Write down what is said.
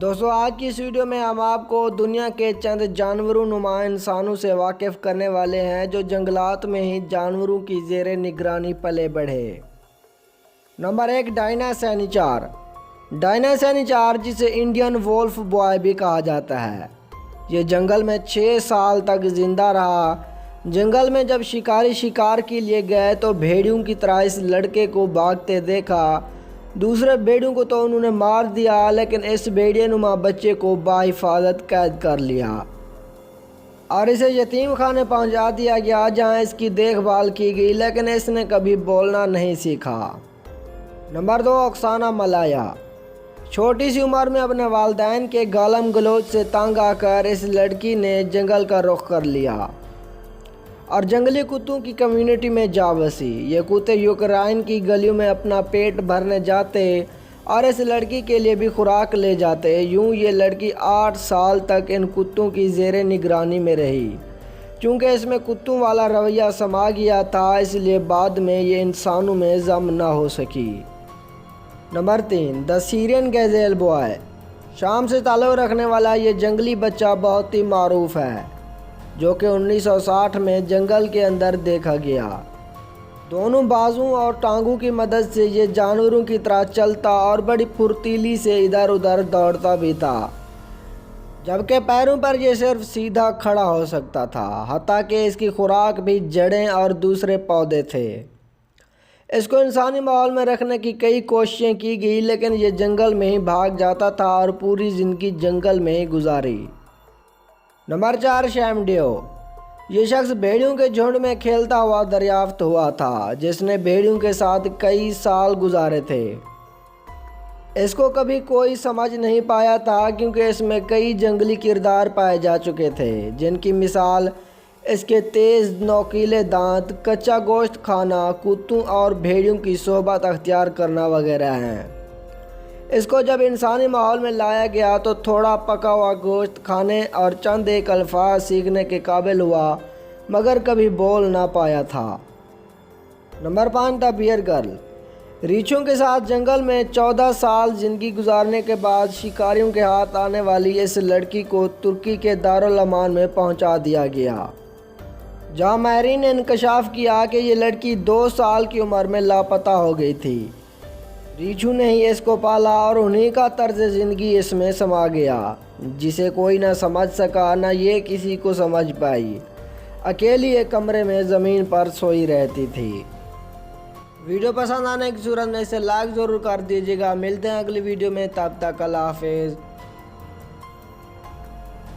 دوستو آج کی اس ویڈیو میں ہم آپ کو دنیا کے چند جانوروں نما انسانوں سے واقف کرنے والے ہیں جو جنگلات میں ہی جانوروں کی زیر نگرانی پلے بڑھے۔ نمبر 1، ڈائناسینیچار۔ ڈائناسینیچار جسے انڈین وولف بوائے بھی کہا جاتا ہے، یہ جنگل میں 6 سال تک زندہ رہا۔ جنگل میں جب شکاری شکار کے لیے گئے تو بھیڑیوں کی طرح اس لڑکے کو بھاگتے دیکھا۔ دوسرے بھیڑیوں کو تو انہوں نے مار دیا، لیکن اس بھیڑیے نما بچے کو بحفاظت قید کر لیا اور اسے یتیم خانے پہنچا دیا گیا جہاں اس کی دیکھ بھال کی گئی، لیکن اس نے کبھی بولنا نہیں سیکھا۔ نمبر 2، اوکسانا ملایا۔ چھوٹی سی عمر میں اپنے والدین کے گالم گلوچ سے تنگ آ کر اس لڑکی نے جنگل کا رخ کر لیا اور جنگلی کتوں کی کمیونٹی میں جا بسی۔ یہ کتے یوکرائن کی گلیوں میں اپنا پیٹ بھرنے جاتے اور اس لڑکی کے لیے بھی خوراک لے جاتے۔ یوں یہ لڑکی 8 سال تک ان کتوں کی زیر نگرانی میں رہی۔ چونکہ اس میں کتوں والا رویہ سما گیا تھا، اس لیے بعد میں یہ انسانوں میں ضم نہ ہو سکی۔ نمبر 3، دی سیرین گیزیل بوائے۔ شام سے تعلق رکھنے والا یہ جنگلی بچہ بہت ہی معروف ہے، جو کہ 1960 میں جنگل کے اندر دیکھا گیا۔ دونوں بازوں اور ٹانگوں کی مدد سے یہ جانوروں کی طرح چلتا اور بڑی پھرتیلی سے ادھر ادھر دوڑتا بھی تھا، جبکہ پیروں پر یہ صرف سیدھا کھڑا ہو سکتا تھا، حتیٰ کہ اس کی خوراک بھی جڑیں اور دوسرے پودے تھے۔ اس کو انسانی ماحول میں رکھنے کی کئی کوششیں کی گئی، لیکن یہ جنگل میں ہی بھاگ جاتا تھا اور پوری زندگی جنگل میں ہی گزاری۔ نمبر 4، شیمڈیو۔ یہ شخص بھیڑیوں کے جھنڈ میں کھیلتا ہوا دریافت ہوا تھا، جس نے بھیڑیوں کے ساتھ کئی سال گزارے تھے۔ اس کو کبھی کوئی سمجھ نہیں پایا تھا، کیونکہ اس میں کئی جنگلی کردار پائے جا چکے تھے، جن کی مثال اس کے تیز نوکیلے دانت، کچا گوشت کھانا، کتوں اور بھیڑیوں کی صحبت اختیار کرنا وغیرہ ہیں۔ اس کو جب انسانی ماحول میں لایا گیا تو تھوڑا پکا ہوا گوشت کھانے اور چند ایک الفاظ سیکھنے کے قابل ہوا، مگر کبھی بول نہ پایا تھا۔ نمبر 5، دی بیئر گرل۔ ریچھوں کے ساتھ جنگل میں 14 سال زندگی گزارنے کے بعد شکاریوں کے ہاتھ آنے والی اس لڑکی کو ترکی کے دارالامان میں پہنچا دیا گیا، جہاں ماہرین نے انکشاف کیا کہ یہ لڑکی 2 سال کی عمر میں لاپتہ ہو گئی تھی۔ ریچھو نے ہی اس کو پالا اور انہی کا طرز زندگی اس میں سما گیا، جسے کوئی نہ سمجھ سکا، نہ یہ کسی کو سمجھ پائی۔ اکیلی ایک کمرے میں زمین پر سوئی رہتی تھی۔ ویڈیو پسند آنے کی صورت میں اسے لائک ضرور کر دیجیے گا۔ ملتے ہیں اگلی ویڈیو میں، تب تک اللہ حافظ۔